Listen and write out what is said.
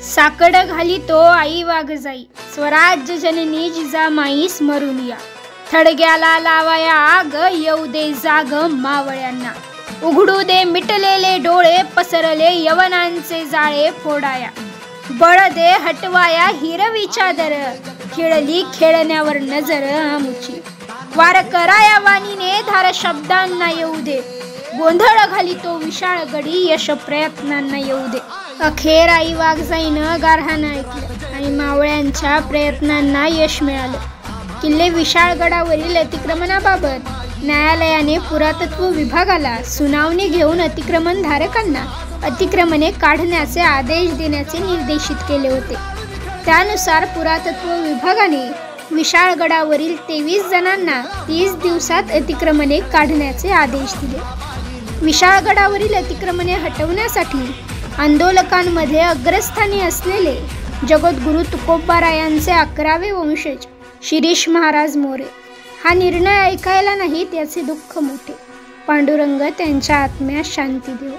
साकड घाली तो आई वाघ जाई, स्वराज्य जननी जिजामाई स्मरून या. थडग्याला लावाया आग, येऊ दे जाग मावळ्यांना. उघडू दे मिटलेले डोळे, पसरले यवनांचे जाळे फोडाया. बळ दे हटवाया हिरवीच्या दर, खेळली खेळण्यावर नजर आमुची. वार कराया वाणीने धार शब्दांना येऊ दे, गोंधळ घाली तो विशाळ गडी यश प्रयत्नांना येऊ दे. अखेर आई वाघजाईनं गारहाण ऐकलं आणि मावळ्यांच्या प्रयत्नांना यश मिळालं. किल्ले विशाळगडावरील अतिक्रमणाबाबत न्यायालयाने पुरातत्व विभागाला सुनावणी घेऊन अतिक्रमणधारकांना अतिक्रमणे काढण्याचे आदेश देण्याचे निर्देशित केले होते. त्यानुसार पुरातत्व विभागाने विशाळगडावरील 23 जणांना 30 दिवसात अतिक्रमणे काढण्याचे आदेश दिले. विशाळगडावरील अतिक्रमणे हटवण्यासाठी आंदोलकांमध्ये अग्रस्थानी असलेले जगद्गुरू तुकोबारायांचे 11वे वंशज शिरीष महाराज मोरे. हा निर्णय ऐकायला नाही त्याचे दुःख मोठे. पांडुरंग त्यांच्या आत्म्यास शांती देवो.